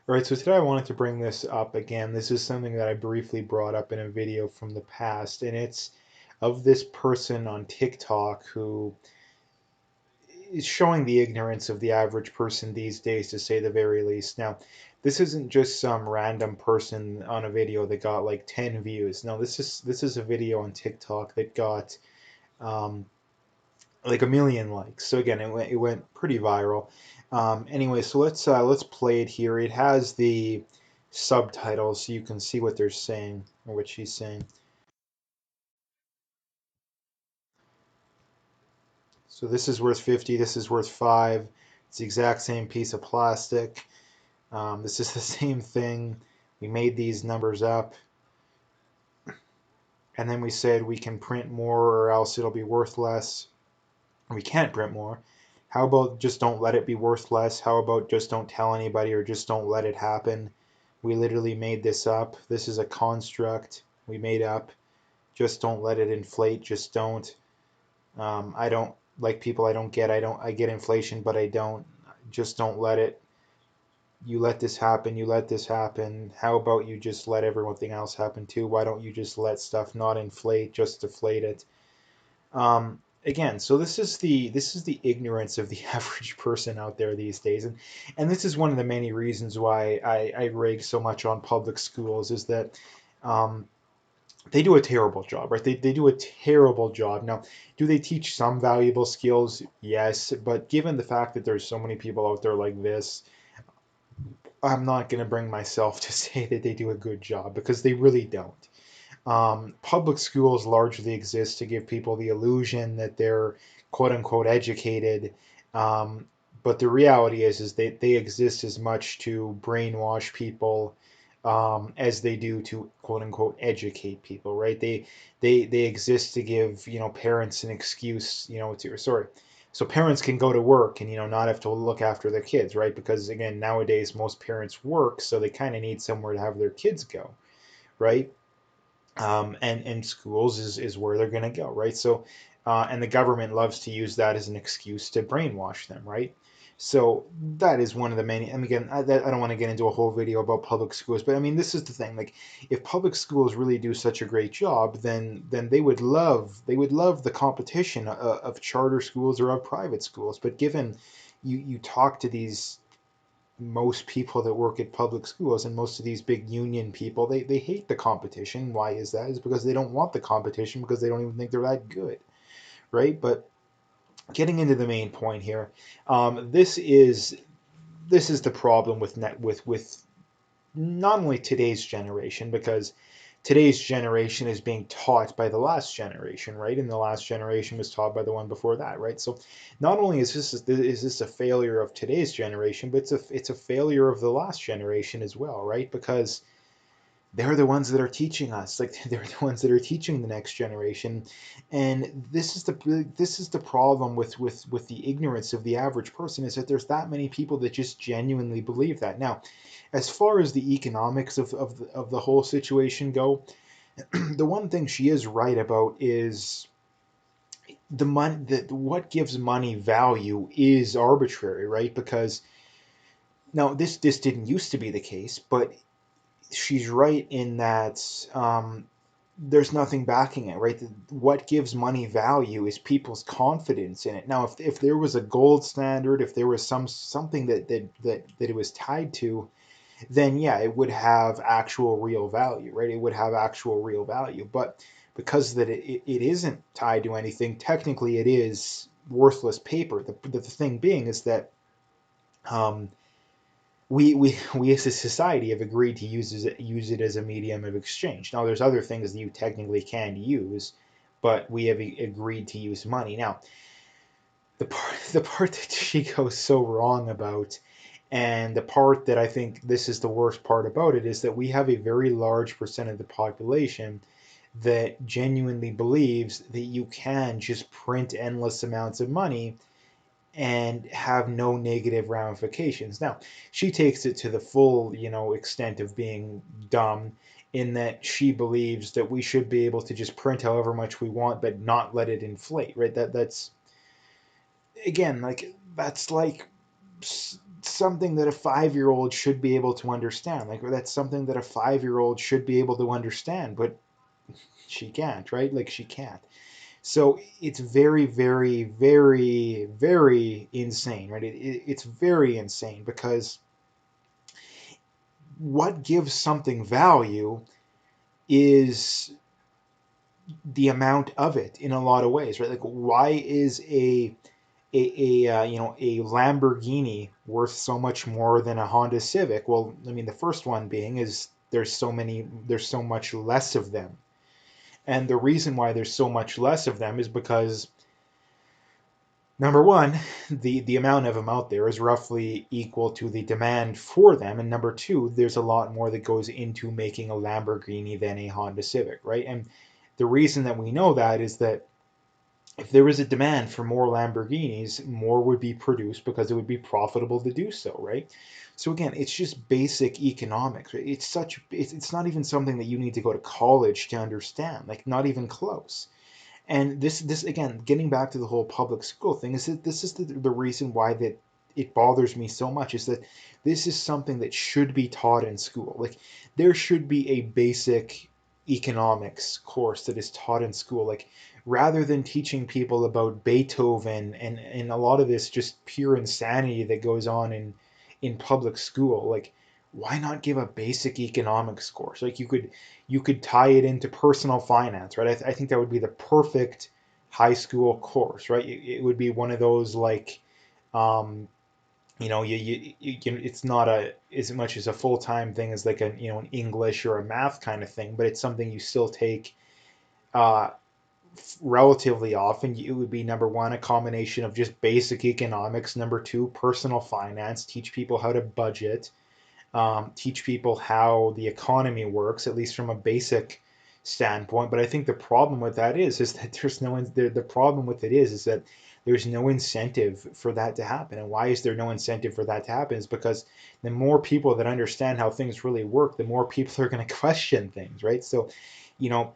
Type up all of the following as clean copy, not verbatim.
All right, so today I wanted to bring this up again. This is something that I briefly brought up in a video from the past, and it's of this person on TikTok who is showing the ignorance of the average person these days, to say the very least. Now, this isn't just some random person on a video that got like 10 views. No, this is a video on TikTok that got um, like a million likes. So again, it went pretty viral. Anyway, so let's play it here. It has the subtitles so you can see what they're saying or what she's saying. So this is worth 50. This is worth 5. It's the exact same piece of plastic. This is the same thing. We made these numbers up, and then we said we can print more or else it'll be worth less. We can't print more. How about just don't let it be worth less? How about just don't tell anybody or just don't let it happen? We literally made this up. This is a construct we made up. Just don't let it inflate. Just don't. I don't like people I don't get. I get inflation, but I don't. Just don't let it. You let this happen. You let this happen. How about you just let everything else happen too? Why don't you just let stuff not inflate, just deflate it? Again, so this is the ignorance of the average person out there these days, and this is one of the many reasons why I rage so much on public schools is that um, they do a terrible job, right? They do a terrible job. Now, do they teach some valuable skills? Yes, but given the fact that there's so many people out there like this, I'm not going to bring myself to say that they do a good job because they really don't. Public schools largely exist to give people the illusion that they're quote unquote educated. Um, but the reality is they exist as much to brainwash people as they do to quote unquote educate people, right? They exist to give parents an excuse, to sorry, so parents can go to work and not have to look after their kids, right? Because again, nowadays most parents work, so they kind of need somewhere to have their kids go, right? And schools is where they're going to go, right? So, and the government loves to use that as an excuse to brainwash them, right? So that is one of the many. And again, I don't want to get into a whole video about public schools, but I mean, this is the thing. Like, if public schools really do such a great job, then they would love the competition of charter schools or of private schools. But given you talk to these most people that work at public schools and most of these big union people, they hate the competition. Why is that? Is because they don't want the competition because they don't even think they're that good, right? But getting into the main point here, this is the problem with net with not only today's generation, because today's generation is being taught by the last generation, right? And the last generation was taught by the one before that, right? So not only is this a failure of today's generation, but it's a failure of the last generation as well, right? Because they're the ones that are teaching us, like they're the ones that are teaching the next generation, and this is the problem with the ignorance of the average person, is that there's that many people that just genuinely believe that. Now, as far as the economics of the whole situation go, the one thing she is right about is the money, that what gives money value is arbitrary, right? Because now this didn't used to be the case, but she's right in that there's nothing backing it, right? What gives money value is people's confidence in it. Now, if there was a gold standard, if there was something that it was tied to, then yeah, it would have actual real value, right? It would have actual real value. But because that it isn't tied to anything, technically it is worthless paper. The thing being is that um, we as a society have agreed to use it as a medium of exchange. Now, there's other things that you technically can use, but we have agreed to use money. Now, the part that she goes so wrong about, and the part that I think this is the worst part about it, is that we have a very large percent of the population that genuinely believes that you can just print endless amounts of money and have no negative ramifications. Now, she takes it to the full, extent of being dumb, in that she believes that we should be able to just print however much we want but not let it inflate, right? That's again, like, that's like something that a 5-year-old should be able to understand. Like, that's something that a 5-year-old should be able to understand, but she can't, right? Like, she can't. So it's very, very, very, very insane, right? It's very insane because what gives something value is the amount of it in a lot of ways, right? Like, why is a Lamborghini worth so much more than a Honda Civic? Well, I mean, the first one being is there's so much less of them. And the reason why there's so much less of them is because number one, the amount of them out there is roughly equal to the demand for them, and number two, there's a lot more that goes into making a Lamborghini than a Honda Civic, right? And the reason that we know that is that if there was a demand for more Lamborghinis, more would be produced because it would be profitable to do so, right? So again, it's just basic economics. Right? It's not even something that you need to go to college to understand, like not even close. And this again, getting back to the whole public school thing, is that this is the reason why that it bothers me so much is that this is something that should be taught in school. Like there should be a basic economics course that is taught in school. Like rather than teaching people about Beethoven and a lot of this just pure insanity that goes on in public school, like why not give a basic economics course? Like you could tie it into personal finance, right? I think that would be the perfect high school course, right? It would be one of those like, um, it's not a as much as a full time thing as like an English or a math kind of thing, but it's something you still take uh, relatively often. It would be number one, a combination of just basic economics. Number two, personal finance. Teach people how to budget, teach people how the economy works, at least from a basic standpoint. But I think the problem with that is that there's no the problem with it is that there's no incentive for that to happen. And why is there no incentive for that to happen? Is because the more people that understand how things really work, the more people are going to question things, right? So, you know,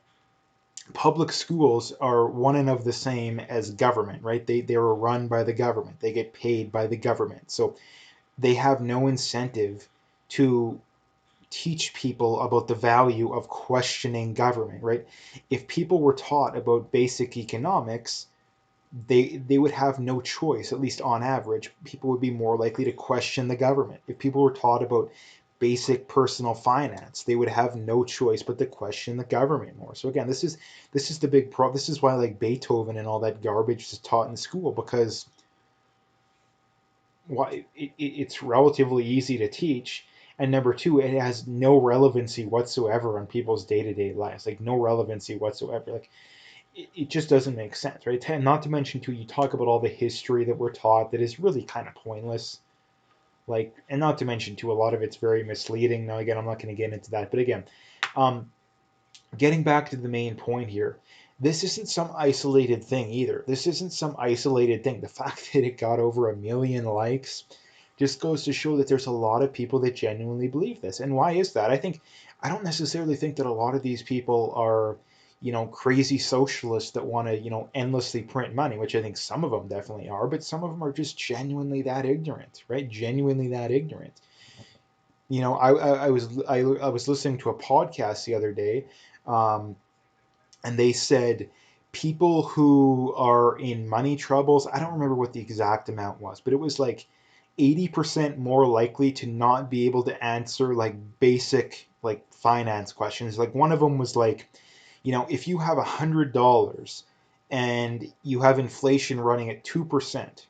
public schools are one and of the same as government, right? They are run by the government. They get paid by the government. So they have no incentive to teach people about the value of questioning government, right? If people were taught about basic economics, they would have no choice, at least on average. People would be more likely to question the government. If people were taught about basic personal finance, they would have no choice but to question the government more. So again, this is the big problem. This is why like Beethoven and all that garbage is taught in school, because why it's relatively easy to teach, and number two, it has no relevancy whatsoever on people's day-to-day lives, like no relevancy whatsoever. Like it just doesn't make sense, right? Not to mention too, you talk about all the history that we're taught that is really kind of pointless, like, and not to mention too, a lot of it's very misleading. Now again, I'm not going to get into that, but again, um, getting back to the main point here, this isn't some isolated thing either. This isn't some isolated thing. The fact that it got over 1 million likes just goes to show that there's a lot of people that genuinely believe this. And why is that? I don't necessarily think that a lot of these people are, crazy socialists that want to, endlessly print money, which I think some of them definitely are, but some of them are just genuinely that ignorant, right? Genuinely that ignorant. I was listening to a podcast the other day, um, and they said people who are in money troubles, I don't remember what the exact amount was, but it was like 80% more likely to not be able to answer like basic like finance questions. Like one of them was like, if you have $100 and you have inflation running at 2%,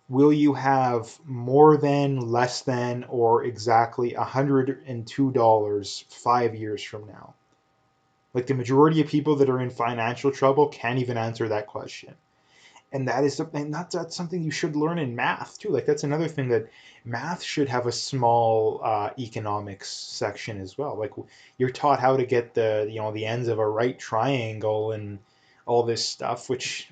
will you have more than, less than, or exactly $102 5 years from now? Like the majority of people that are in financial trouble can't even answer that question. And that is something that's something you should learn in math too. Like that's another thing that math should have a small economics section as well. Like you're taught how to get the ends of a right triangle and all this stuff, which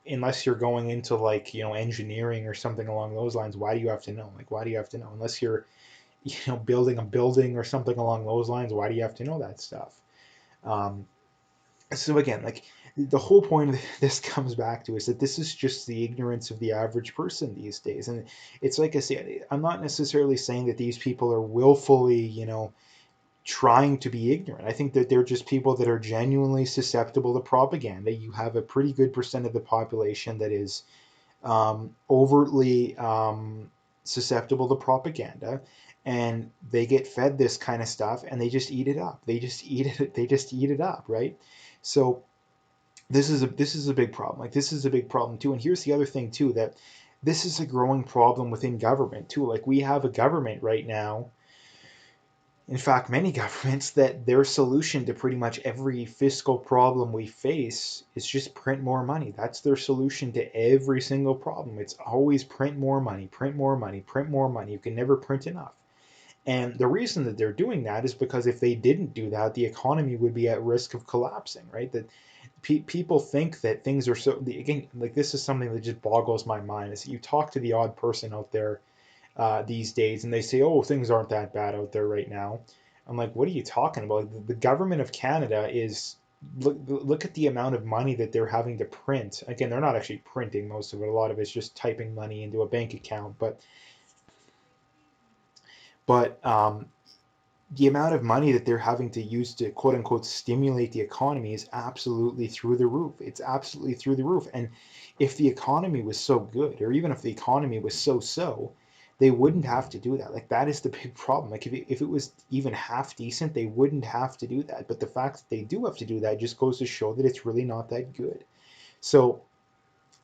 unless you're going into like engineering or something along those lines, why do you have to know? Like why do you have to know? Unless you're building a building or something along those lines, why do you have to know that stuff? Um, so again, like the whole point of this comes back to is that this is just the ignorance of the average person these days. And it's like I say, I'm not necessarily saying that these people are willfully, trying to be ignorant. I think that they're just people that are genuinely susceptible to propaganda. You have a pretty good percent of the population that is overtly susceptible to propaganda, and they get fed this kind of stuff and they just eat it up. They just eat it. They just eat it up, right? So this is a big problem. Like this is a big problem too. And here's the other thing too, that this is a growing problem within government too. Like we have a government right now, in fact, many governments, that their solution to pretty much every fiscal problem we face is just print more money. That's their solution to every single problem. It's always print more money, print more money, print more money. You can never print enough. And the reason that they're doing that is because if they didn't do that, the economy would be at risk of collapsing, right? That people think that things are so, again, like this is something that just boggles my mind. Is you talk to the odd person out there these days, and they say, "Oh, things aren't that bad out there right now." I'm like, "What are you talking about? Like, the government of Canada is look at the amount of money that they're having to print. Again, they're not actually printing most of it. A lot of it's just typing money into a bank account, but the amount of money that they're having to use to quote unquote stimulate the economy is absolutely through the roof. It's absolutely through the roof. And if the economy was so good, or even if the economy was so so, they wouldn't have to do that. Like that is the big problem. Like if it was even half decent, they wouldn't have to do that. But the fact that they do have to do that just goes to show that it's really not that good. So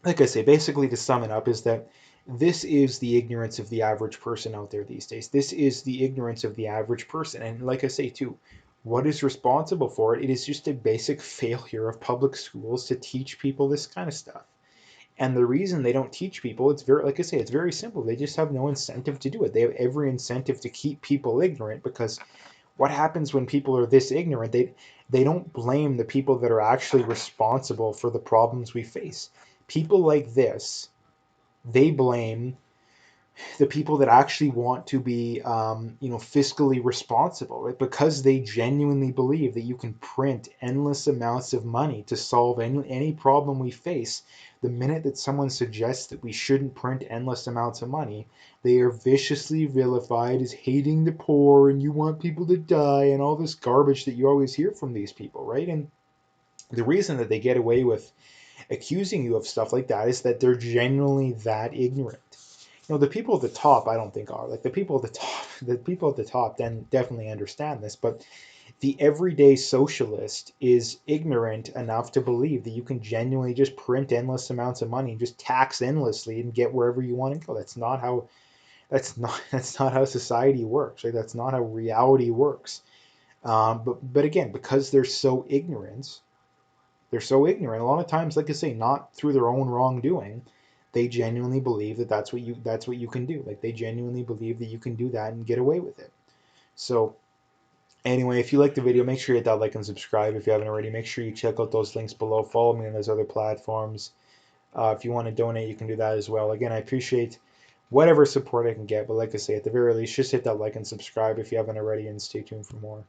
like I say, basically to sum it up, is that this is the ignorance of the average person out there these days. This is the ignorance of the average person. And like I say, too, what is responsible for it? It is just a basic failure of public schools to teach people this kind of stuff. And the reason they don't teach people, it's very, like I say, it's very simple. They just have no incentive to do it. They have every incentive to keep people ignorant, because what happens when people are this ignorant? They don't blame the people that are actually responsible for the problems we face. People like this, they blame the people that actually want to be, fiscally responsible, right? Because they genuinely believe that you can print endless amounts of money to solve any problem we face. The minute that someone suggests that we shouldn't print endless amounts of money, they are viciously vilified as hating the poor and you want people to die and all this garbage that you always hear from these people, right? And the reason that they get away with accusing you of stuff like that is that they're genuinely that ignorant. The people at the top, I don't think are like the people at the top. The people at the top then definitely understand this, but the everyday socialist is ignorant enough to believe that you can genuinely just print endless amounts of money and just tax endlessly and get wherever you want to go. That's not how society works, right? That's not how reality works. But again, because they're so ignorant. A lot of times, like I say, not through their own wrongdoing, they genuinely believe that that's what you can do. Like they genuinely believe that you can do that and get away with it. So anyway, if you like the video, make sure you hit that like and subscribe if you haven't already. Make sure you check out those links below. Follow me on those other platforms. If you want to donate, you can do that as well. Again, I appreciate whatever support I can get. But like I say, at the very least, just hit that like and subscribe if you haven't already, and stay tuned for more.